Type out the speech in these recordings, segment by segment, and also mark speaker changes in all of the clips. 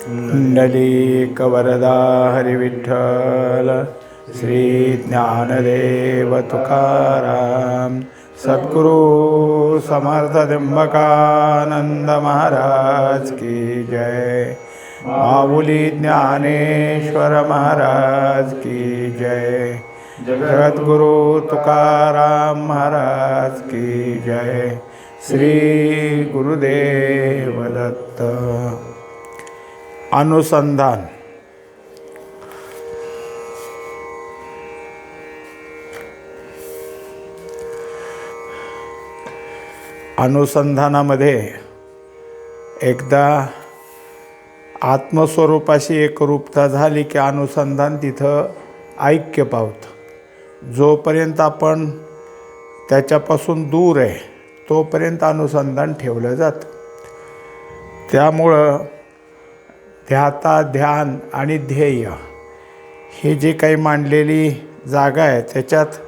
Speaker 1: पुंडलीकवरदा हरिविठ्ठल श्री ज्ञानदेव तुकाराम सद्गुरु समर्थ त्र्यंबकानंद महाराज की जय। माऊली ज्ञानेश्वर महाराज की जय। जगद्गुरु तुकाराम महाराज की जय। श्री गुरुदेव दत्त। अनुसंधान। अनुसंधानामध्ये एकदा आत्मस्वरूपाशी एकरूपता झाली की अनुसंधान तिथं ऐक्य पावतं। जोपर्यंत आपण त्याच्यापासून दूर आहे तोपर्यंत अनुसंधान ठेवलं जातं। त्यामुळं ध्याता, ध्यान आणि ध्येय हे जे काही मांडलेली जागा आहे त्याच्यात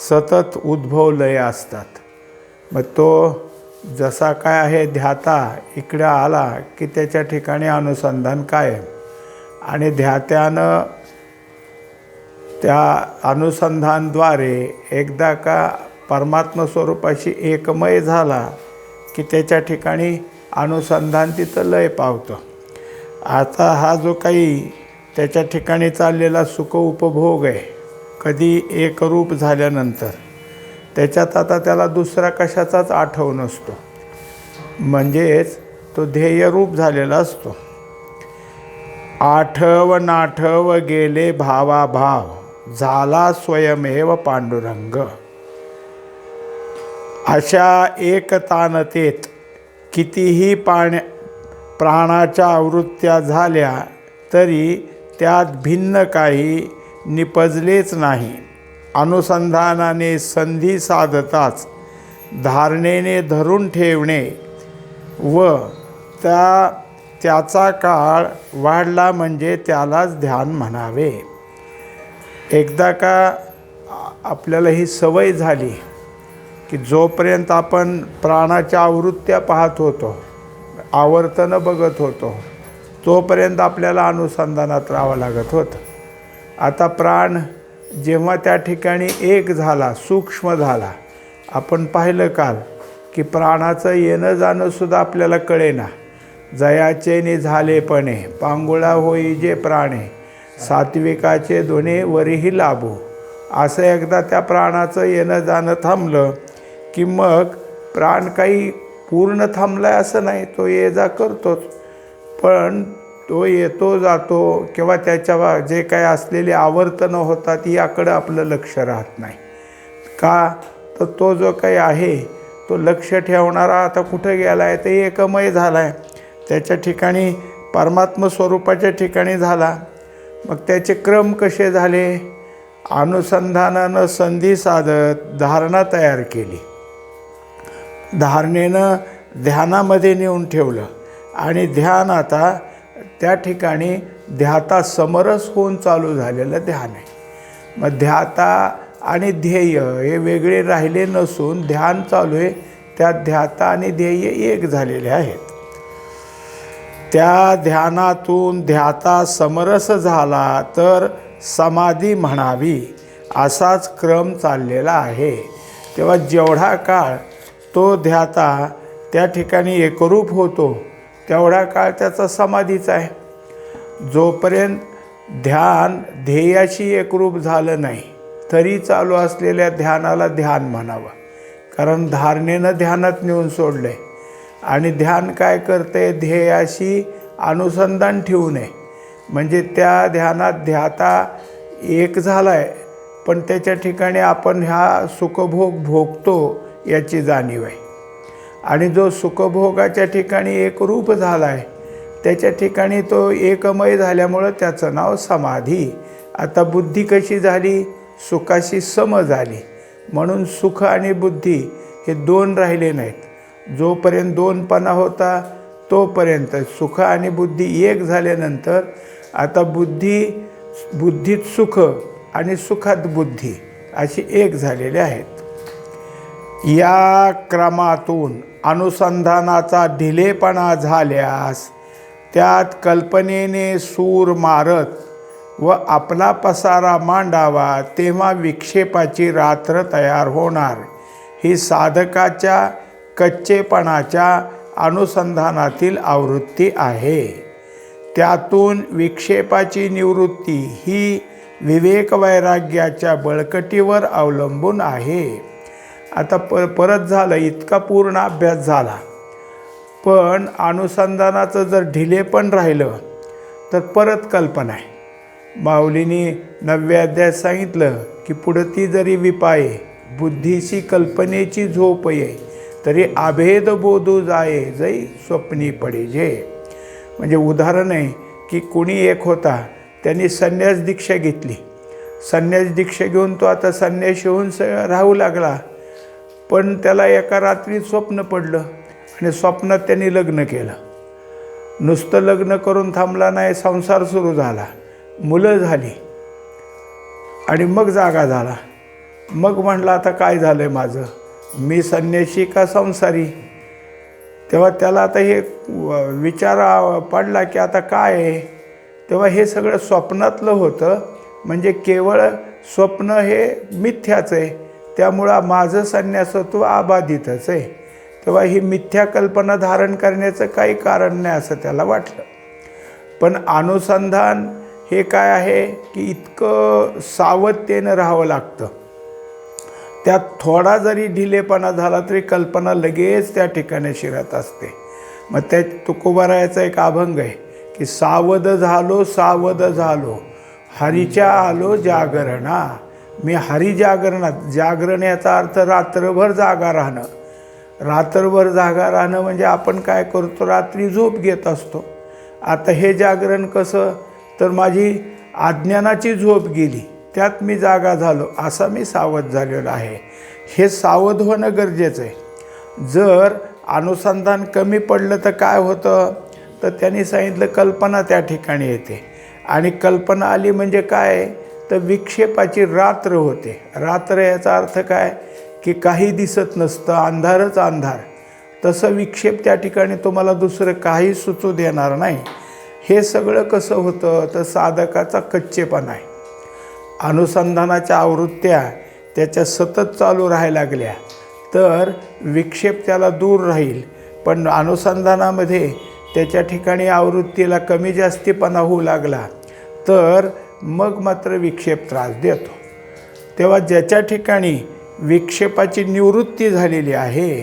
Speaker 1: सतत उद्भव लय असतात। मग तो जसा काय आहे ध्याता इकडे आला की त्याच्या ठिकाणी अनुसंधान कायम, आणि ध्यात्यानं त्या अनुसंधानद्वारे एकदा का परमात्मा स्वरूपाशी एकमय झाला की त्याच्या ठिकाणी अनुसंधान तिथं लय पावतं। आता हा जो काही त्याच्या ठिकाणी चाललेला सुख उपभोग आहे, कधी एकरूप झाल्यानंतर त्याच्यात आता त्याला दुसरा कशाचाच आठव नसतो, म्हणजेच तो ध्येयरूप झालेला असतो। आठव नाठव गेले भावाभाव, झाला स्वयमेव पांडुरंग। अशा एकतानतेत कितीही प्राणाच्या आवृत्त्या झाल्या तरी त्यात भिन्न काही निपजलेच नाही। अनुसंधानाने संधी साधताच धारणेने धरून ठेवणे व त्याचा काळ वाढला म्हणजे त्यालाच ध्यान म्हणावे। एकदा का आपल्याला ही सवय झाली की जोपर्यंत आपण प्राणाच्या आवृत्त्या पाहत होतो, आवर्तनं बघत होतो, तोपर्यंत आपल्याला अनुसंधानात राहावं लागत होतं। आता प्राण जेव्हा त्या ठिकाणी एक झाला, सूक्ष्म झाला, आपण पाहिलं काल की प्राणाचं येणं जाणंसुद्धा आपल्याला कळेना। जयाचे झालेपणे पांगुळा होई जे प्राणे, सात्विकाचे दोन्ही वरीही लाभो। असं एकदा त्या प्राणाचं येणं जाणं थांबलं की मग प्राण काही पूर्ण थांबला आहे असं नाही, तो ये जा करतोच, पण तो येतो जातो किंवा त्याच्या जे काही असलेली आवर्तनं होतात याकडं आपलं लक्ष राहत नाही का, तर तो जो काही आहे तो लक्ष ठेवणारा आता कुठं गेला आहे, ते एकमय झाला आहे, त्याच्या ठिकाणी परमात्म स्वरूपाच्या ठिकाणी झाला। मग त्याचे क्रम कसे झाले? अनुसंधानानं संधी साधत धारणा तयार केली, धारणेनं ध्यानामध्ये नेऊन ठेवलं, आणि ध्यान आता त्या ठिकाणी ध्याता समरस होऊन चालू झालेलं ध्यान आहे। मग ध्याता आणि ध्येय हे वेगळे राहिले नसून ध्यान चालू आहे, त्यात ध्याता आणि ध्येय एक झालेले आहेत। त्या ध्यानातून ध्याता समरस झाला तर समाधी म्हणावी, असाच क्रम चाललेला आहे। तेव्हा जेवढा काळ तो ध्याता त्या ठिकाणी एकरूप होतो तेवढा काळ त्याचा समाधीचा आहे। जोपर्यंत ध्यान ध्येयाशी एकरूप झालं नाही तरी चालू असलेल्या ध्यानाला ध्यान म्हणावं, कारण धारणेनं ध्यानात नेऊन सोडलं आहे। आणि ध्यान काय करते? ध्येयाशी अनुसंधान ठेवू नये, म्हणजे त्या ध्यानात ध्याता एक झाला आहे पण त्याच्या ठिकाणी आपण ह्या सुखभोग भोगतो याची जाणीव आहे। आणि जो सुखभोगाच्या ठिकाणी एकरूप झाला आहे त्याच्या ठिकाणी तो एकमय झाल्यामुळं त्याचं नाव समाधी। आता बुद्धी कशी झाली? सुखाशी सम झाली, म्हणून सुख आणि बुद्धी हे दोन राहिले नाहीत। जोपर्यंत दोनपणा होता तोपर्यंत सुख आणि बुद्धी एक झाल्यानंतर आता बुद्धीत सुख आणि सुखात बुद्धी अशी एक झालेले आहेत। या क्रमातून अनुसंधानाचा ढिलेपणा झाल्यास त्यात कल्पनेने सूर मारत व आपला पसारा मांडावा, तेव्हा विक्षेपाची रात्र तयार होणार. ही साधकाच्या कच्चेपणाच्या अनुसंधानातील आवृत्ती आहे. त्यातून विक्षेपाची निवृत्ती ही विवेक वैराग्याच्या बळकटीवर अवलंबून आहे. आता परत झालं, इतका पूर्ण अभ्यास झाला, पण अनुसंधानाचं जर ढिलेपण राहिलं तर परत कल्पना आहे. माऊलींनी 9व्या अध्यायात सांगितलं की पुढं ती जरी विपाये, बुद्धीशी कल्पनेची झोप ये, तरी अभेद बोधू जाये, जै स्वप्नी पडे जे. म्हणजे उदाहरण आहे की कुणी एक होता, त्यांनी संन्यास दीक्षा घेतली. संन्यास दीक्षा घेऊन तो आता संन्यासी होऊन राहू लागला. पण त्याला एका रात्री स्वप्न पडलं आणि स्वप्नात त्यांनी लग्न केलं. नुसतं लग्न करून थांबला नाही, संसार सुरू झाला, मुलं झाली आणि मग जागा झाला. मग म्हणलं आता काय झालं आहे माझं, मी संन्यासी का संसारी. तेव्हा त्याला आता हे विचार पडला की आता काय आहे. तेव्हा हे सगळं स्वप्नातलं होतं, म्हणजे केवळ स्वप्न हे मिथ्याचं आहे, त्यामुळं माझं संन्यासत्व अबाधितच आहे. तेव्हा ही मिथ्या कल्पना धारण करण्याचं काही कारण नाही असं त्याला वाटलं. पण अनुसंधान हे काय आहे की इतकं सावधतेनं राहावं लागतं. त्यात थोडा जरी ढिलेपणा झाला तरी कल्पना लगेच त्या ठिकाणी शिरत असते. मग त्या तुकोबारायाचा एक अभंग आहे की सावध झालो सावध झालो, हरीच्या आलो जागरणा. मी हरी जागरणात, जागरण याचा अर्थ रात्रभर जागा राहणं. रात्रभर जागा राहणं म्हणजे आपण काय करतो, रात्री झोप घेत असतो. आता हे जागरण कसं, तर माझी अज्ञानाची झोप गेली, त्यात मी जागा झालो, असा मी सावध झालेलो आहे. हे सावध होणं गरजेचं आहे. जर अनुसंधान कमी पडलं तर काय होतं, तर त्यांनी सांगितलं कल्पना त्या ठिकाणी येते. आणि कल्पना आली म्हणजे काय, तर विक्षेपाची रात्र होते. रात्र याचा अर्थ काय की काही दिसत नसतं, अंधारच अंधार. तसं विक्षेप त्या ठिकाणी तुम्हाला दुसरं काही सुचू देणार नाही. हे सगळं कसं होतं, तर साधकाचा कच्चेपणा आहे. अनुसंधानाच्या आवृत्त्या त्याच्या सतत चालू राहायला लागल्या तर विक्षेप त्याला दूर राहील. पण अनुसंधानामध्ये त्याच्या ठिकाणी आवृत्तीला कमी जास्तीपणा होऊ लागला तर मग मात्र विक्षेप त्रास देतो. तेव्हा ज्याच्या ठिकाणी विक्षेपाची निवृत्ती झालेली आहे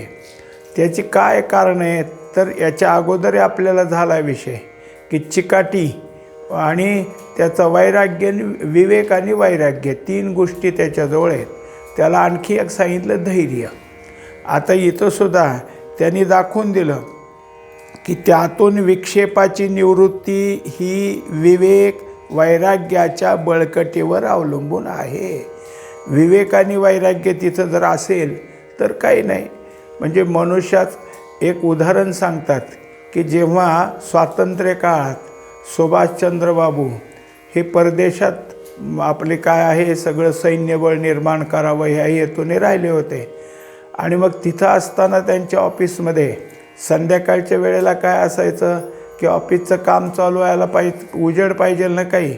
Speaker 1: त्याची काय कारण आहेत, तर याच्या अगोदर आपल्याला झाला विषय की चिकाटी आणि त्याचं वैराग्य, विवेक आणि वैराग्य 3 गोष्टी त्याच्याजवळ आहेत. त्याला आणखी एक सांगितलं धैर्य. आता इथंसुद्धा त्यांनी दाखवून दिलं की त्यातून विक्षेपाची निवृत्ती ही विवेक वैराग्याच्या बळकटीवर अवलंबून आहे. विवेक आणि वैराग्य तिथं जर असेल तर काही नाही. म्हणजे मनुष्यात एक उदाहरण सांगतात की जेव्हा स्वातंत्र्य काळात सुभाषचंद्र बाबू हे परदेशात आपले काय आहे सगळं सैन्यबळ निर्माण करावं ह्या हेतूने राहिले होते. आणि मग तिथं असताना त्यांच्या ऑफिसमध्ये संध्याकाळच्या वेळेला काय असायचं की ऑफिसचं काम चालू व्हायला पाहिजे, उजेड पाहिजे ना काही.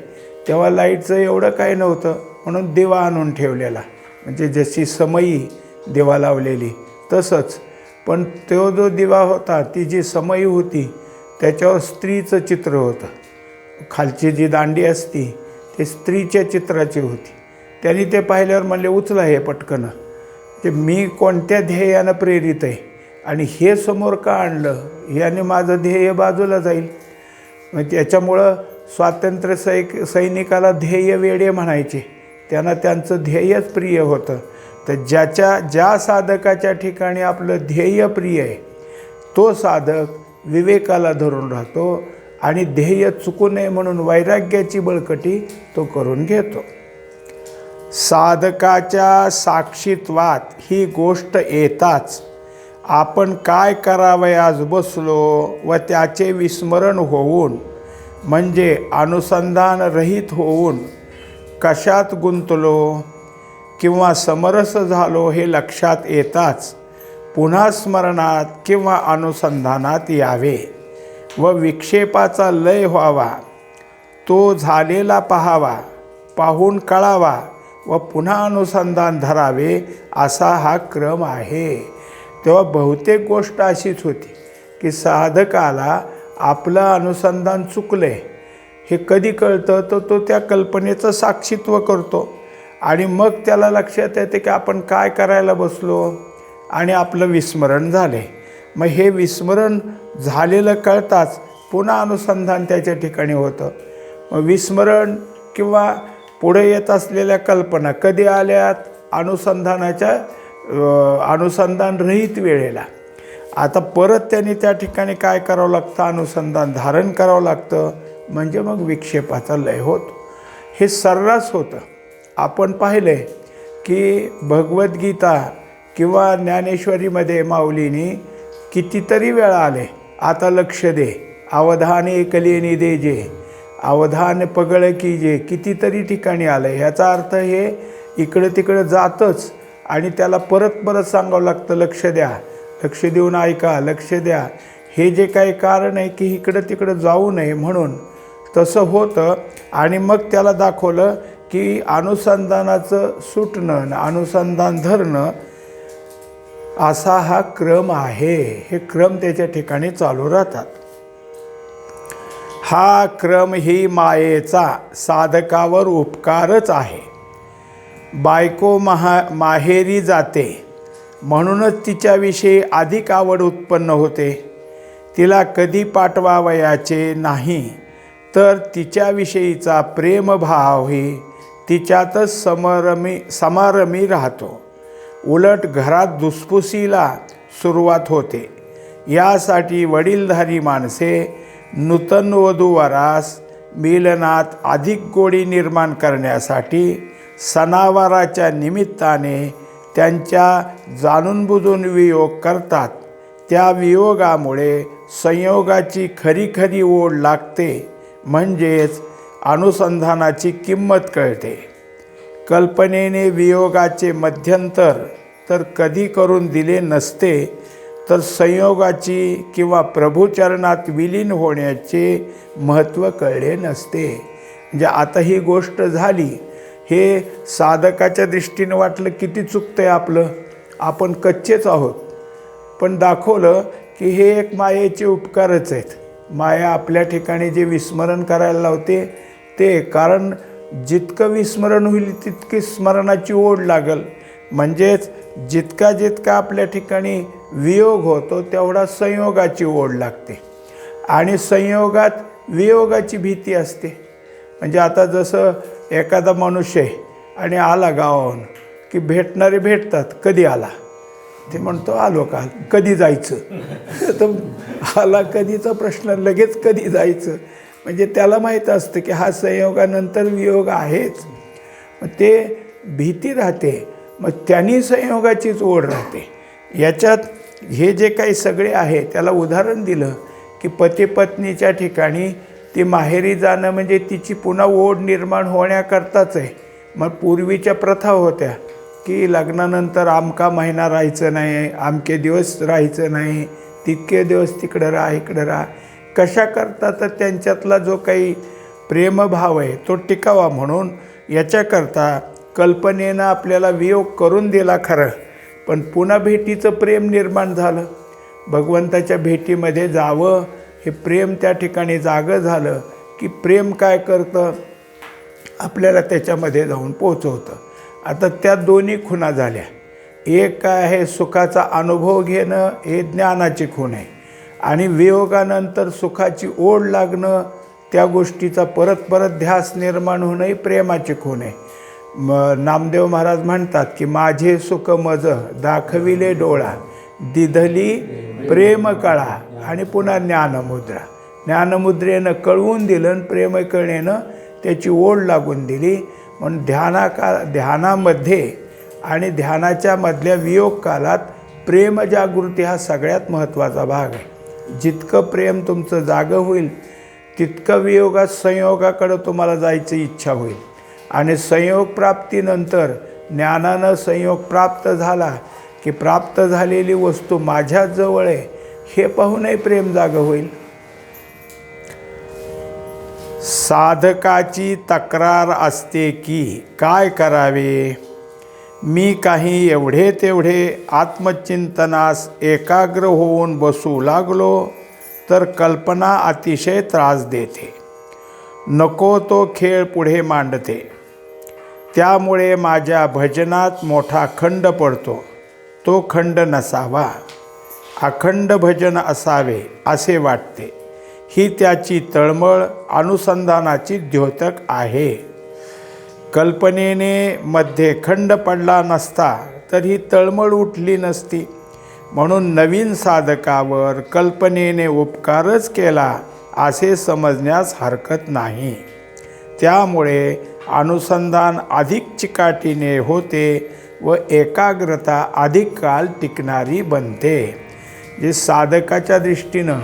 Speaker 1: तेव्हा लाईटचं एवढं काही नव्हतं, म्हणून दिवा आणून ठेवलेला, म्हणजे जशी समई दिवा लावलेली तसंच. पण तो जो दिवा होता, ती जी समई होती त्याच्यावर स्त्रीचं चित्र होतं. खालची जी दांडी असती ती स्त्रीच्या चित्राची होती. त्यांनी ते पाहिल्यावर म्हणले उचला हे पटकन, ते मी कोणत्या ध्येयानं प्रेरित आहे आणि हे समोर का आणलं, याने माझं ध्येय बाजूला जाईल. मग त्याच्यामुळं स्वातंत्र्य सैनिकाला ध्येय वेडे म्हणायचे. त्यांना त्यांचं ध्येयच प्रिय होतं. तर ज्या साधकाच्या ठिकाणी आपलं ध्येय प्रिय आहे तो साधक विवेकाला धरून राहतो आणि ध्येय चुकू नये म्हणून वैराग्याची बळकटी तो करून घेतो. साधकाच्या साक्षीत्वात ही गोष्ट येताच आपण काय करावयास बसलो व त्याचे विस्मरण होऊन, म्हणजे अनुसंधान रहित होऊन कशात गुंतलो किंवा समरस झालो हे लक्षात येताच पुन्हा स्मरणात किंवा अनुसंधानात यावे. व विक्षेपाचा लय व्हावा, तो झालेला पाहावा, पाहून कळावा व पुन्हा अनुसंधान धरावे, असा हा क्रम आहे. तेव्हा बहुतेक गोष्ट अशीच होती की साधकाला आपलं अनुसंधान चुकलं आहे हे कधी कळतं, तर तो त्या कल्पनेचं साक्षीत्व करतो आणि मग त्याला लक्षात येते की आपण काय करायला बसलो आणि आपलं विस्मरण झाले. मग हे विस्मरण झालेलं कळताच पुन्हा अनुसंधान त्याच्या ठिकाणी होतं. मग विस्मरण किंवा पुढे येत असलेल्या कल्पना कधी आल्यात? अनुसंधान रहित वेळेला. आता परत त्यांनी त्या ठिकाणी काय करावं लागतं? अनुसंधान धारण करावं लागतं, म्हणजे मग विक्षेपाचा लय होतो. हे सर्रास होतं. आपण पाहिले की भगवद्गीता किंवा ज्ञानेश्वरीमध्ये माऊलींनी कितीतरी वेळा आले, आता लक्ष दे, अवधान एकलेनी दे जे, अवधान पगळ कीजे, कितीतरी ठिकाणी आलं. ह्याचा अर्थ हे इकडं तिकडं जातच आणि त्याला परत परत सांगावं लागतं, लक्ष द्या, लक्ष देऊन ऐका, लक्ष द्या. हे जे काही कारण आहे की इकडं तिकडं जाऊ नये म्हणून तसं होतं. आणि मग त्याला दाखवलं की अनुसंधानाचं सुटणं, अनुसंधान धरणं असा हा क्रम आहे. हे क्रम त्याच्या ठिकाणी चालू राहतात. हा क्रम ही मायेचा साधकावर उपकारच आहे. बायको माहेरी जाते म्हणूनच तिच्याविषयी अधिक आवड उत्पन्न होते. तिला कधी पाठवावयाचे नाही तर तिच्याविषयीचा प्रेमभावही तिच्यातच समारमी राहतो. उलट घरात धुसफुसीला सुरुवात होते. यासाठी वडीलधारी माणसे नूतन वधूवरास मिलनात अधिक गोडी निर्माण करण्यासाठी सणावाराच्या निमित्ताने त्यांच्या जाणून बुजून वियोग करतात. त्या वियोगामुळे संयोगाची खरी खरी ओढ लागते, म्हणजेच अनुसंधानाची किंमत कळते. कल्पनेने वियोगाचे मध्यंतर तर कधी करून दिले नसते, तर संयोगाची किंवा प्रभुचरणात विलीन होण्याचे महत्त्व कळले नसते. म्हणजे आता ही गोष्ट झाली, हे साधकाच्या दृष्टीने वाटलं किती चुकतं आहे आपलं, आपण कच्चेच आहोत. पण दाखवलं की हे एक मायेचे उपकारच आहेत. माया आपल्या ठिकाणी जे विस्मरण करायला लावते ते, कारण जितकं विस्मरण होईल तितकी स्मरणाची ओढ लागल. म्हणजेच जितका जितका आपल्या ठिकाणी वियोग होतो तेवढा संयोगाची ओढ लागते आणि संयोगात वियोगाची भीती असते. म्हणजे आता जसं एखादा मनुष्य आहे आणि आला गावाहून की भेटणारे भेटतात, कधी आला ते म्हणतो आलो काल, कधी जायचं तर आला कधीचा प्रश्न, लगेच कधी जायचं. म्हणजे त्याला माहीत असतं की हा संयोगानंतर वियोग आहेच. मग ते भीती राहते, मग त्यांनी संयोगाचीच ओढ राहते. याच्यात हे जे काही सगळे आहे त्याला उदाहरण दिलं की पती पत्नीच्या ठिकाणी ती माहेरी जाणं म्हणजे तिची पुन्हा ओढ निर्माण होण्याकरताच आहे. मग पूर्वीच्या प्रथा होत्या की लग्नानंतर आमका महिना राहायचं नाही, आमके दिवस राहायचं नाही, तितके दिवस तिकडं राहा इकडं राहा. कशा करता? तर त्यांच्यातला जो काही प्रेमभाव आहे तो टिकावा म्हणून. याच्याकरता कल्पनेनं आपल्याला वियोग करून दिला खरं, पण पुन्हा भेटीचं प्रेम निर्माण झालं. भगवंताच्या भेटीमध्ये जावं हे प्रेम त्या ठिकाणी जागं झालं की प्रेम काय करतं? आपल्याला त्याच्यामध्ये जाऊन पोचवतं. आता त्या दोन्ही खुणा झाल्या. एक काय आहे, सुखाचा अनुभव घेणं, हे ज्ञानाची खूण आहे. आणि वियोगानंतर सुखाची ओढ लागणं, त्या गोष्टीचा परत परत ध्यास निर्माण होणं, ही प्रेमाची खूण आहे. नामदेव महाराज म्हणतात की माझे सुख मज दाखविले डोळा, दिधली प्रेम कळा. आणि पुन्हा ज्ञानमुद्रा, ज्ञानमुद्रेनं कळवून दिलं आणि प्रेमकळेनं त्याची ओढ लागून दिली. म्हणून ध्यानामध्ये आणि ध्यानाच्या मधल्या वियोग कालात प्रेमजागृती हा सगळ्यात महत्त्वाचा भाग आहे. जितकं प्रेम तुमचं जागं होईल तितकं वियोगात संयोगाकडं तुम्हाला जायची इच्छा होईल. आणि संयोग प्राप्तीनंतर ज्ञानानं संयोग प्राप्त झाला की प्राप्त झालेली वस्तू माझ्याच जवळ आहे हे पाहूनही प्रेम जागं होईल. साधकाची तक्रार असते की काय करावे. मी काही एवढे तेवढे आत्मचिंतनास एकाग्र होऊन बसू लागलो तर कल्पना अतिशय त्रास देते. नको तो खेळ पुढे मांडते. त्यामुळे माझ्या भजनात मोठा खंड पडतो. तो खंड नसावा, अखंड भजन असावे असे वाटते. ही त्याची तळमळ अनुसंधानाची द्योतक आहे. कल्पनेने मध्ये खंड पडला नसता तर ही तळमळ उठली नसती. म्हणून नवीन साधकावर कल्पनेने उपकारच केला असे समजण्यास हरकत नाही. त्यामुळे अनुसंधान अधिक चिकाटीने होते व एकाग्रता अधिक काळ टिकणारी बनते. जे साधकाच्या दृष्टीनं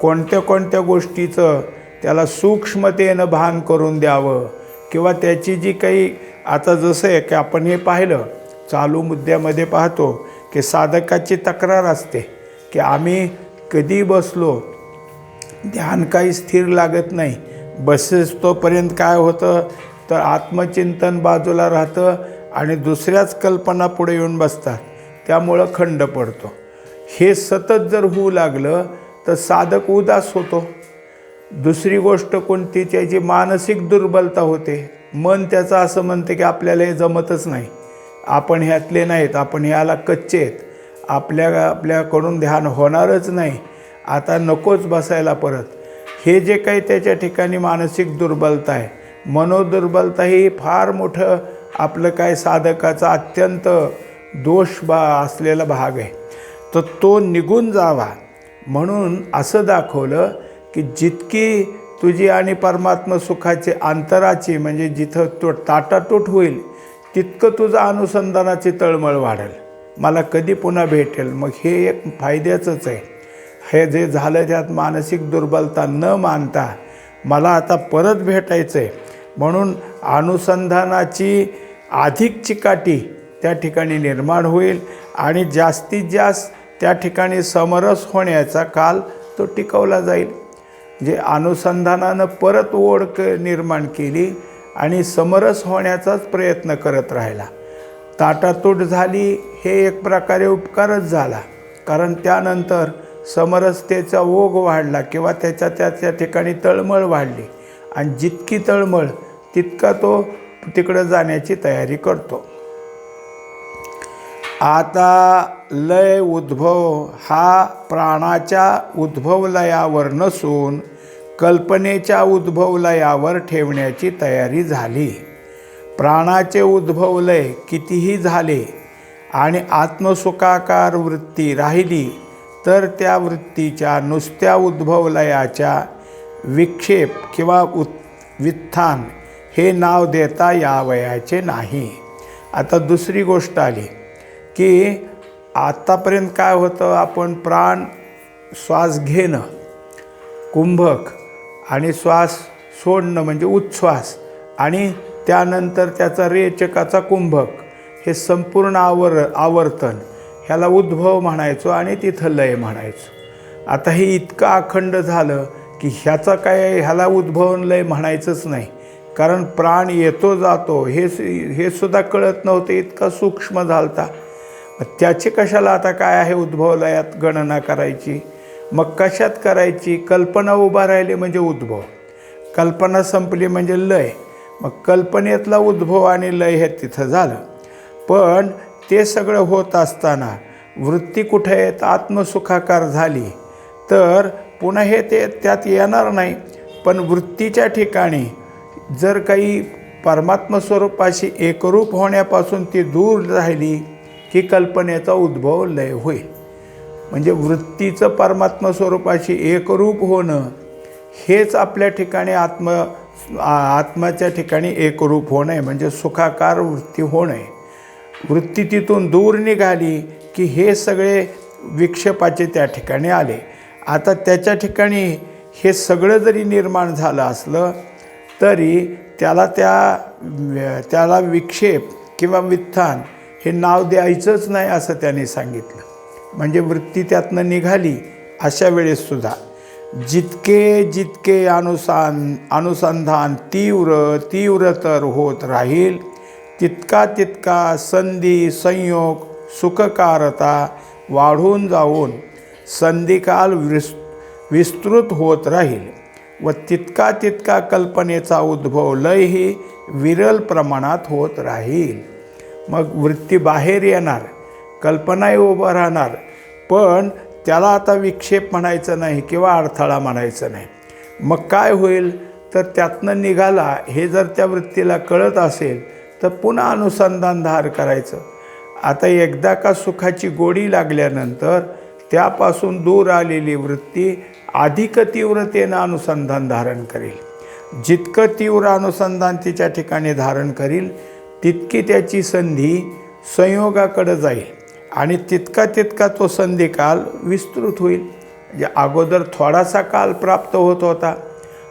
Speaker 1: कोणत्या कोणत्या गोष्टीचं त्याला सूक्ष्मतेनं भान करून द्यावं किंवा त्याची जी काही आता जसं आहे की आपण हे पाहिलं चालू मुद्द्यामध्ये पाहतो की साधकाची तक्रार असते की आम्ही कधी बसलो ध्यान काही स्थिर लागत नाही. बसेस तोपर्यंत काय होतं तर आत्मचिंतन बाजूला राहतं आणि दुसऱ्याच कल्पना पुढे येऊन बसतात. त्यामुळं खंड पडतो. हे सतत जर होऊ लागलं तर साधक उदास होतो. दुसरी गोष्ट कोणती त्याची मानसिक दुर्बलता होते. मन त्याचं असं म्हणते की आपल्याला हे जमतच नाही, आपण ह्यातले नाहीत, आपण ह्याला कच्चे आहेत, आपल्याकडून ध्यान होणारच नाही, आता नकोच बसायला परत. हे जे काही त्याच्या ठिकाणी मानसिक दुर्बलता आहे, मनोदुर्बलता ही फार मोठं आपलं काय साधकाचा अत्यंत दोष असलेला भाग आहे. तर तो निघून जावा म्हणून असं दाखवलं की जितकी तुझी आणि परमात्मा सुखाची अंतराची म्हणजे जिथं तो ताटातूट होईल तितकं तुझं अनुसंधानाची तळमळ वाढेल. मला कधी पुन्हा भेटेल. मग हे एक फायद्याचंच आहे. हे जे झालं त्यात मानसिक दुर्बलता न मानता मला आता परत भेटायचं आहे म्हणून अनुसंधानाची अधिक चिकाटी त्या ठिकाणी निर्माण होईल आणि जास्तीत जास्त त्या ठिकाणी समरस होण्याचा काल तो टिकवला जाईल. जे अनुसंधानानं परत ओढ निर्माण केली आणि समरस होण्याचाच प्रयत्न करत राहिला. ताटातूट झाली हे एक प्रकारे उपकारच झाला, कारण त्यानंतर समरसतेचा ओघ वाढला किंवा त्याच्या ठिकाणी तळमळ वाढली आणि जितकी तळमळ तितका तो तिकडं जाण्याची तयारी करतो. आता लय उद्भव हा प्राणाच्या उद्भव लयावर नसून कल्पनेच्या उद्भव लयावर ठेवण्याची तयारी झाली. प्राणाचे उद्भव लय कितीही झाले आणि आत्मसुखाकार वृत्ती राहिली तर त्या वृत्तीच्या नुसत्या उद्भव लयाच्या विक्षेप किंवा वित्थान हे नाव देता यावयाचे नाही. आता दुसरी गोष्ट आली की आत्तापर्यंत काय होतं, आपण प्राण श्वास घेणं कुंभक आणि श्वास सोडणं म्हणजे उच्छ्वास आणि त्यानंतर त्याचा रेचकाचा कुंभक हे संपूर्ण आवर्तन ह्याला उद्भव म्हणायचो आणि तिथं लय म्हणायचो. आता हे इतकं अखंड झालं की ह्याचा काय ह्याला उद्भव लय म्हणायचंच नाही, कारण प्राण येतो जातो हे सुद्धा कळत नव्हतं, इतका सूक्ष्म झालता. त्याची कशाला आता काय आहे उद्भव लयात गणना करायची. मग कशात करायची. कल्पना उभा राहिली म्हणजे उद्भव, कल्पना संपली म्हणजे लय. मग कल्पनेतला उद्भव आणि लय हे तिथं झालं. पण ते सगळं होत असताना वृत्ती कुठे आहेत आत्मसुखाकार झाली तर पुन्हा हे त्यात येणार नाही. पण वृत्तीच्या ठिकाणी जर काही परमात्मा स्वरूपाशी एकरूप होण्यापासून ती दूर राहिली की कल्पनेचा उद्भव लय होईल. म्हणजे वृत्तीचं परमात्मा स्वरूपाशी एकरूप होणं हेच आपल्या ठिकाणी आत्म्याच्या ठिकाणी एकरूप होणं आहे, म्हणजे सुखाकार वृत्ती होणं आहे. वृत्ती तिथून दूर निघाली की हे सगळे विक्षेपाचे त्या ठिकाणी आले. आता त्याच्या ठिकाणी हे सगळं जरी निर्माण झालं असलं तरी त्याला विक्षेप किंवा वित्थान हे नाव द्यायचंच नाही असं त्यांनी सांगितलं. म्हणजे वृत्ती त्यातनं निघाली अशा वेळेससुद्धा जितके जितके अनुसंधान तीव्रतर होत राहील, तितका तितका संधी संयोग सुखकारता वाढून जाऊन संधिकाल विस्तृत होत राहील व तितका तितका कल्पनेचा उद्भव लयही विरल प्रमाणात होत राहील. मग वृत्ती बाहेर येणार, कल्पनाही उभं राहणार, पण त्याला आता विक्षेप म्हणायचं नाही किंवा अडथळा म्हणायचं नाही. मग काय होईल तर त्यातनं निघाला हे जर त्या वृत्तीला कळत असेल तर पुन्हा अनुसंधान धार करायचं. आता एकदा का सुखाची गोडी लागल्यानंतर त्यापासून दूर आलेली वृत्ती अधिक तीव्रतेनं अनुसंधान धारण करेल. जितकं तीव्र अनुसंधान तिच्या ठिकाणी धारण करील तितकी त्याची संधी संयोगाकडे जाईल आणि तितका तितका तो संधिकाल विस्तृत होईल. म्हणजे अगोदर थोडासा काल प्राप्त होत होता,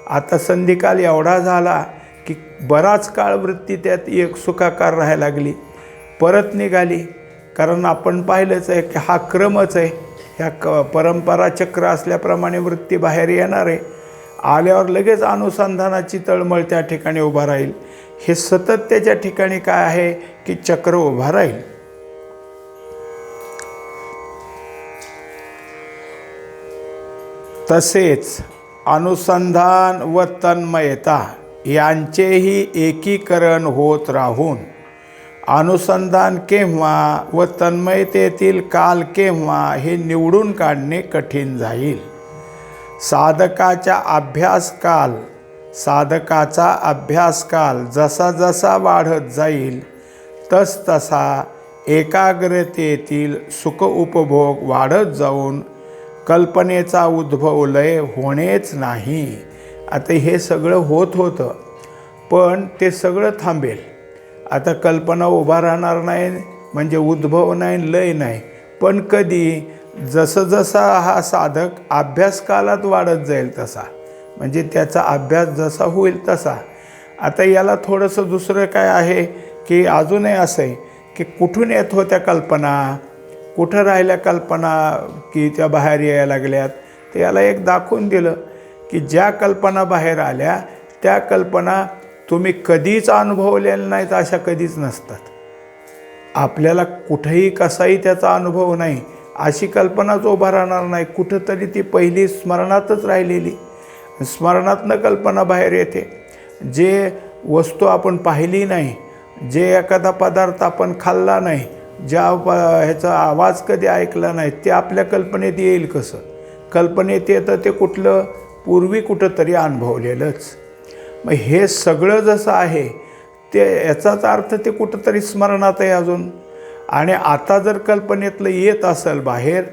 Speaker 1: आता संधिकाल एवढा झाला की बराच काळ वृत्ती त्यात एक सुखाकार राहायला लागली, परत निघाली. कारण आपण पाहिलंच आहे की हा क्रमच आहे, ह्या परंपरा चक्र असल्याप्रमाणे वृत्ती बाहेर येणार आहे. आल्यावर लगेच अनुसंधानाची तळमळ त्या ठिकाणी उभा राहील. हे सतत त्याच्या ठिकाणी काय आहे की चक्र उभा राहील. तसेच अनुसंधान व तन्मयता यांचेही एकीकरण होत राहून अनुसंधान केव्हा व तन्मयतेतील काल केव्हा हे निवडून काढणे कठीण जाईल. साधकाचा अभ्यासकाल जसा जसा वाढत जाईल तसतसा एकाग्रतेतील सुख उपभोग वाढत जाऊन कल्पनेचा उद्भव लय होणेच नाही. आता हे सगळं होत होतं, पण ते सगळं थांबेल. आता कल्पना उभा राहणार नाही, म्हणजे उद्भव नाही, लय नाही. पण कधी जसं जसा हा साधक अभ्यासकालात वाढत जाईल तसा, म्हणजे त्याचा अभ्यास जसा होईल तसा. आता याला थोडंसं दुसरं काय आहे की अजूनही असं आहे की कुठून येत होत्या कल्पना, कुठं राहिल्या कल्पना की त्या बाहेर यायला लागल्यात. तर याला एक दाखवून दिलं की ज्या कल्पना बाहेर आल्या त्या कल्पना तुम्ही कधीच अनुभवलेल्या नाहीत, अशा कधीच नसतात. आपल्याला कुठेही कसाही त्याचा अनुभव नाही अशी कल्पनाच उभा राहणार नाही. कुठंतरी ती पहिली स्मरणातच राहिलेली, स्मरणातनं कल्पना बाहेर येते. जे वस्तू आपण पाहिली नाही, जे एखादा पदार्थ आपण खाल्ला नाही, ज्या ह्याचा आवाज कधी ऐकला नाही, ते आपल्या कल्पनेत येईल कसं? कल्पनेत येतं ते कुठलं पूर्वी कुठंतरी अनुभवलेलंच. मग हे सगळं जसं आहे ते याचाच अर्थ ते कुठंतरी स्मरणात आहे अजून. आणि आता जर कल्पनेतलं येत असेल बाहेर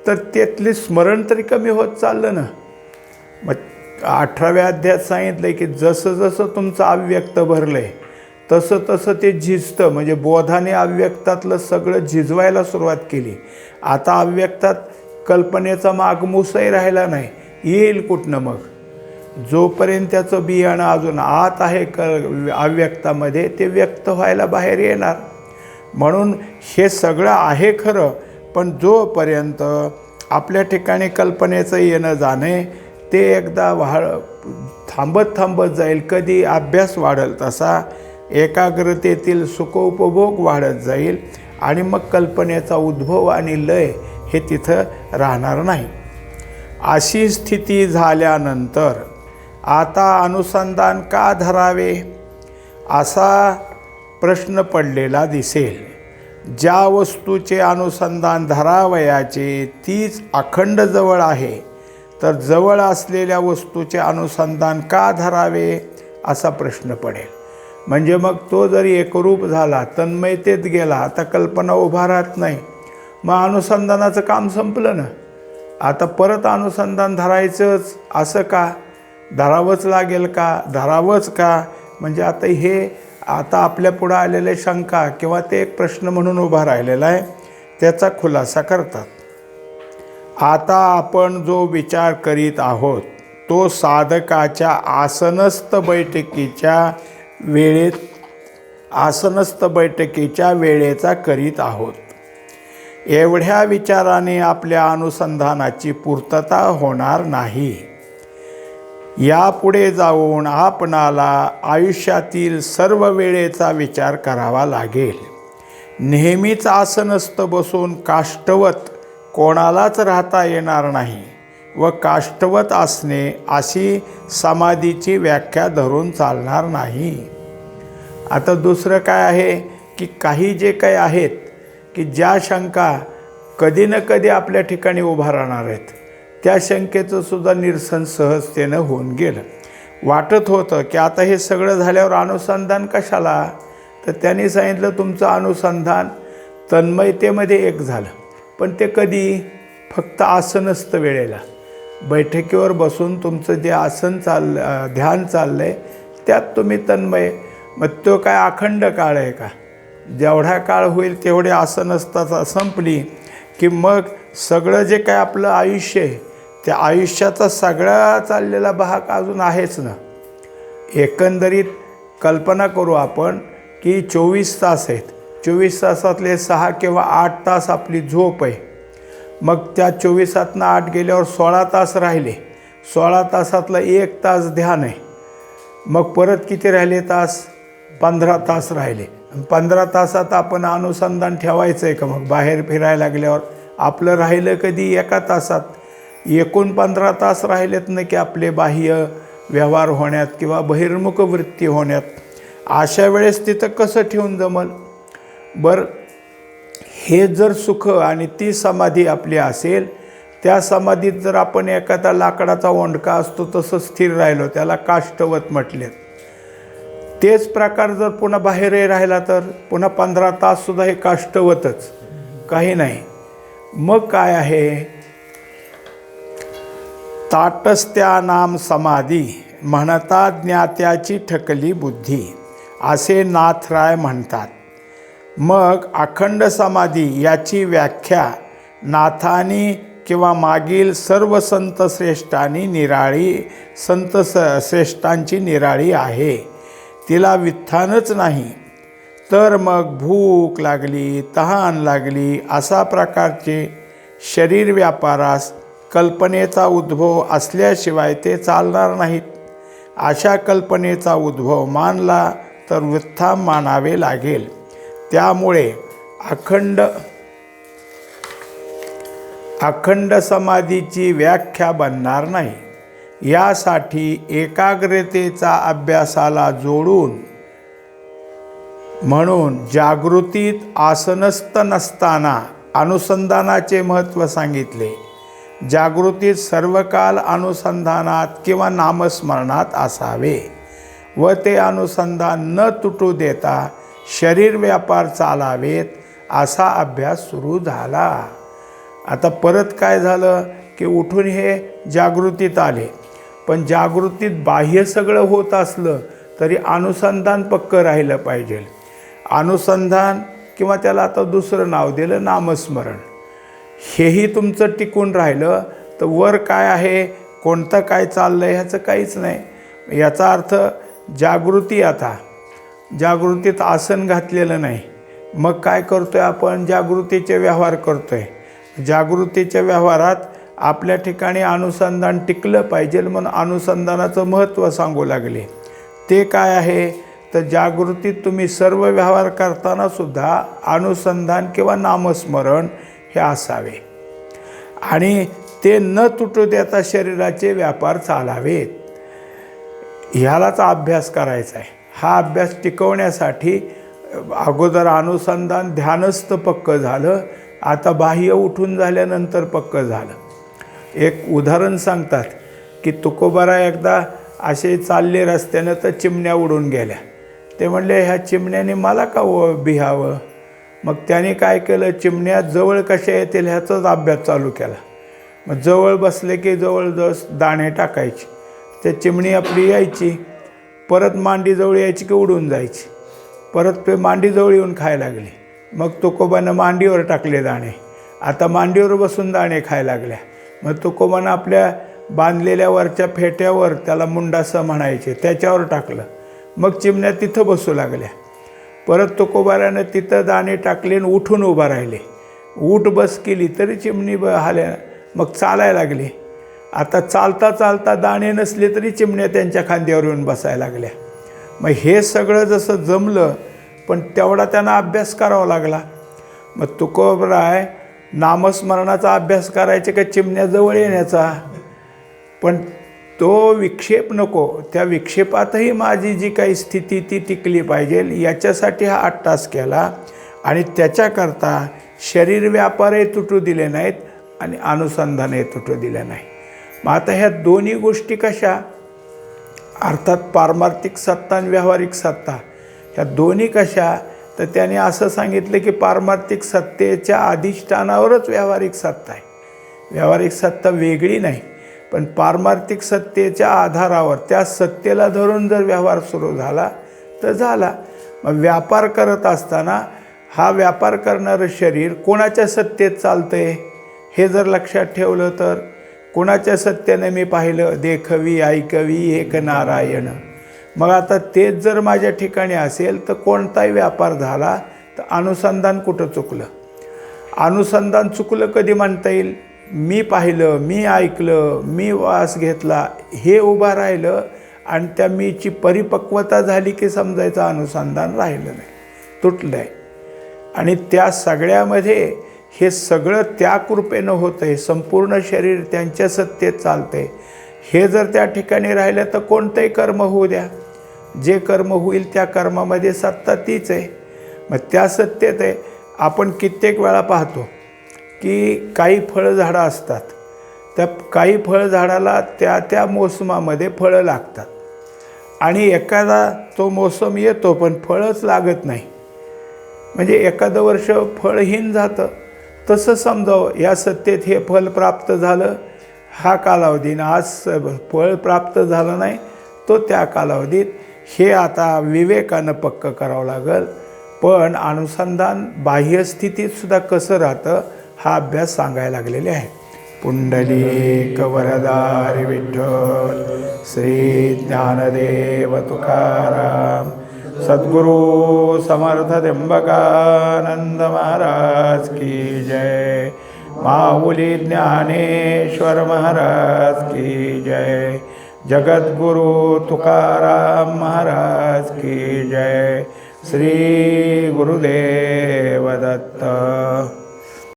Speaker 1: तर त्यातले स्मरण तरी कमी होत चाललं ना. मग 18व्या अध्यायात सांगितलं आहे की जसं जसं तुमचं अव्यक्त भरलं आहे तसं तसं ते झिजतं. म्हणजे बोधाने अव्यक्तातलं सगळं झिजवायला सुरुवात केली. आता अव्यक्तात कल्पनेचा मागमूसही राहिला नाही, येईल कुठनं मग? जोपर्यंत त्याचं बियाणं अजून आत आहे अव्यक्तामध्ये, ते व्यक्त व्हायला बाहेर येणार. म्हणून हे सगळं आहे खरं, पण जोपर्यंत आपल्या ठिकाणी कल्पनेचं येणं जाणे ते एकदा थांबत जाईल. कधी अभ्यास वाढेल तसा एकाग्रतेतील सुखोपभोग वाढत जाईल आणि मग कल्पनेचा उद्भव आणि लय हे तिथं राहणार नाही. अशी स्थिती झाल्यानंतर आता अनुसंधान का धरावे असा प्रश्न पडलेला दिसेल. ज्या वस्तूचे अनुसंधान धरावयाचे तीच अखंड जवळ आहे, तर जवळ असलेल्या वस्तूचे अनुसंधान का धरावे असा प्रश्न पडेल. म्हणजे मग तो जरी एकरूप झाला, तन्मयतेत गेला, आता कल्पना उभा राहत नाही, मग अनुसंधानाचं काम संपलं ना. आता परत अनुसंधान धरायचंच असं का? धरावंच लागेल का? धरावंच का? म्हणजे आता आपल्या पुढं आलेले शंका किंवा ते एक प्रश्न म्हणून उभा राहिलेला आहे, त्याचा खुलासा करतात. आता आपण जो विचार करीत आहोत तो साधकाच्या आसनस्थ बैठकीच्या वेळेचा करीत आहोत. एवढ्या विचाराने आपल्या अनुसंधानाची पूर्तता होणार नाही. यापुढे जाऊन आपणाला आयुष्यातील सर्व वेळेचा विचार करावा लागेल. नेहमीच आसनस्थ बसून काष्ठवत कोणालाच राहता येणार नाही व काष्ठवत असणे अशी समाधीची व्याख्या धरून चालणार नाही. आता दुसरं काय आहे की काही जे काही आहेत की ज्या शंका कधी ना कधी आपल्या ठिकाणी उभा राहणार आहेत, त्या शंकेचं सुद्धा निरसन सहजतेनं होऊन गेलं. वाटत होतं की आता हे सगळं झाल्यावर अनुसंधान कशाला, तर त्यांनी सांगितलं तुमचं अनुसंधान तन्मयतेमध्ये एक झालं. पण ते कधी, फक्त आसनस्थ वेळेला बैठकीवर बसून तुमचं जे ध्यान चाललं आहे त्यात तुम्ही तन्मय. मग तो काय अखंड काळ आहे का? जेवढा काळ होईल तेवढे आसनस्थता संपली की मग सगळं जे काय आपलं आयुष्य आहे त्या आयुष्याचा सगळा चाललेला भाग अजून आहेच ना. एकंदरीत कल्पना करू आपण की 24 तास आहेत, 24 तासातले 6 किंवा 8 तास आपली झोप आहे. मग त्या 24तनं 8 गेल्यावर 16 तास राहिले. 16 तासातला 1 तास ध्यान आहे. मग परत किती राहिले तास? 15 तास राहिले. 15 तासात आपण अनुसंधान ठेवायचं आहे का? मग बाहेर फिरायला लागल्यावर आपलं राहिलं कधी 1 तासात. एकूण 15 तास राहिलेत ना की आपले बाह्य व्यवहार होण्यात किंवा बहिर्मुख वृत्ती होण्यात. अशा वेळेस तिथं कसं ठेवून जमल? बरं, हे जर सुख आणि ती समाधी आपली असेल, त्या समाधीत जर आपण एखादा लाकडाचा ओंडका असतो तसं स्थिर राहिलो, त्याला काष्ठवत म्हटलेत. तेच प्रकार जर पुन्हा बाहेरही राहिला तर पुन्हा 15 ताससुद्धा हे काष्ठवतच, काही नाही. मग काय आहे? ताटस्थ्या नाम समाधी म्हणता ज्ञात्याची ठकली बुद्धी, असे नाथराय म्हणतात. मग अखंड समाधी याची व्याख्या नाथांनी किंवा मागील सर्व संत श्रेष्ठांची निराळी आहे. तिला विथानच नाही. तर मग भूक लागली, तहान लागली असा प्रकारचे शरीर व्यापारास कल्पनेचा उद्भव असल्याशिवाय ते चालणार नाहीत. अशा कल्पनेचा उद्भव मानला तर वृथा मानावे लागेल. त्यामुळे अखंड समाधीची व्याख्या बनणार नाही. यासाठी एकाग्रतेचा अभ्यासाला जोडून म्हणून जागृतीत आसनस्थ नसताना अनुसंधानाचे महत्त्व सांगितले. जागृतीत सर्वकाल अनुसंधानात किंवा नामस्मरणात असावे व ते अनुसंधान न तुटू देता शरीर व्यापार चालावेत, असा अभ्यास सुरू झाला. आता परत काय झालं की उठून हे जागृतीत आले. पण जागृतीत बाह्य सगळं होत असलं तरी अनुसंधान पक्कं राहिलं पाहिजे. अनुसंधान किंवा त्याला आता दुसरं नाव दिलं नामस्मरण, हेही तुमचं टिकून राहिलं तर वर काय आहे, कोणतं काय चाललं आहे ह्याचं काहीच नाही. याचा अर्थ जागृती, आता जागृतीत आसन घातलेलं नाही. मग काय करतो आहे आपण? जागृतीचे व्यवहार करतो आहे. जागृतीच्या व्यवहारात आपल्या ठिकाणी अनुसंधान टिकलं पाहिजे म्हणून अनुसंधानाचं महत्त्व सांगू लागले. ते काय आहे तर जागृतीत तुम्ही सर्व व्यवहार करताना सुद्धा अनुसंधान किंवा नामस्मरण हे असावे आणि ते न तुटू देता शरीराचे व्यापार चालावेत. ह्यालाच अभ्यास करायचा आहे. हा अभ्यास टिकवण्यासाठी अगोदर अनुसंधान ध्यानस्थ पक्कं झालं, आता बाह्य उठून झाल्यानंतर पक्कं झालं. एक उदाहरण सांगतात की तुकोबारा एकदा असे चालले रस्त्यानं तर चिमण्या उडून गेल्या. ते म्हणले ह्या चिमण्याने मला का बिहावं? मग त्याने काय केलं, चिमण्या जवळ कशा येतील ह्याचाच अभ्यास चालू केला. मग जवळ बसले की जवळ दाणे टाकायचे, त्या चिमणी आपली यायची, परत मांडीजवळ यायची की उडून जायची, परत ते मांडीजवळ येऊन खायला लागली. मग तुकोबानं मांडीवर टाकले दाणे, आता मांडीवर बसून दाणे खायला लागल्या. मग तुकोबानं आपल्या बांधलेल्या वरच्या फेट्यावर, त्याला मुंडासं म्हणायचे, त्याच्यावर टाकलं. मग चिमण्या तिथं बसू लागल्या. परत तुकोबारानं तिथं दाणे टाकले आणि उठून उभा राहिले. उठ बस केली तरी चिमणी हाल्या, मग चालायला लागले. आता चालता चालता दाणे नसले तरी चिमण्या त्यांच्या खांद्यावर येऊन बसायला लागल्या. मग हे सगळं जसं जमलं, पण तेवढा त्यांना अभ्यास करावा लागला. मग तुकोबराय नामस्मरणाचा अभ्यास करायचे का चिमण्याजवळ येण्याचा? पण तो विक्षेप नको, त्या विक्षेपातही माझी जी काही स्थिती ती टिकली पाहिजे, याच्यासाठी हा 8 तास केला. आणि त्याच्याकरता शरीर व्यापारही तुटू दिले नाहीत आणि अनुसंधानही तुटू दिले नाही. मग आता ह्या दोन्ही गोष्टी कशा? अर्थात पारमार्थिक सत्ता आणि व्यावहारिक सत्ता, ह्या दोन्ही कशा? तर त्याने असं सांगितलं की पारमार्थिक सत्तेच्या अधिष्ठानावरच व्यावहारिक सत्ता आहे. व्यावहारिक सत्ता वेगळी नाही, पण पारमार्थिक सत्तेच्या आधारावर त्या सत्तेला धरून जर व्यवहार सुरू झाला तर झाला. मग व्यापार करत असताना हा व्यापार करणारं शरीर कोणाच्या सत्तेत चालतं आहे हे जर लक्षात ठेवलं तर, कोणाच्या सत्तेने मी पाहिलं, देखवी ऐकवी एक नारायण. मग आता तेच जर माझ्या ठिकाणी असेल तर कोणताही व्यापार झाला तर अनुसंधान कुठं चुकलं? अनुसंधान चुकलं कधी म्हणता येईल? मी पाहिलं, मी ऐकलं, मी वास घेतला, हे उभं राहिलं आणि त्या मीची परिपक्वता झाली की समजायचं अनुसंधान राहिलं नाही, तुटलं आहे. आणि त्या सगळ्यामध्ये हे सगळं त्या कृपेनं होतं आहे. संपूर्ण शरीर त्यांच्या सत्तेत चालतं आहे. हे जर त्या ठिकाणी राहिलं तर कोणतंही कर्म होऊ द्या, जे कर्म होईल त्या कर्मामध्ये सत्ता तीच आहे. मग त्या सत्तेत आहे. आपण कित्येक वेळा पाहतो की काही फळझाडं असतात, त्या काही फळझाडाला त्या त्या मोसमामध्ये फळं लागतात आणि एखादा तो मोसम येतो पण फळच लागत नाही. म्हणजे एखादं वर्ष फळहीन जातं. तसं समजावं, या सत्तेत हे फळ प्राप्त झालं हा कालावधी, आज फळ प्राप्त झालं नाही तो त्या कालावधीत. हे आता विवेकानं पक्क करावं लागेल. पण अनुसंधान बाह्यस्थितीतसुद्धा कसं राहतं हा अभ्यास सांगायला लागलेले आहे. पुंडलिक वरदारी विठ्ठल श्री ज्ञानदेव तुकाराम सद्गुरु समर्थ त्र्यंबकानंद महाराज की जय. माऊली ज्ञानेश्वर महाराज की जय. जगद्गुरु तुकाराम महाराज की जय. श्री गुरुदेव दत्त.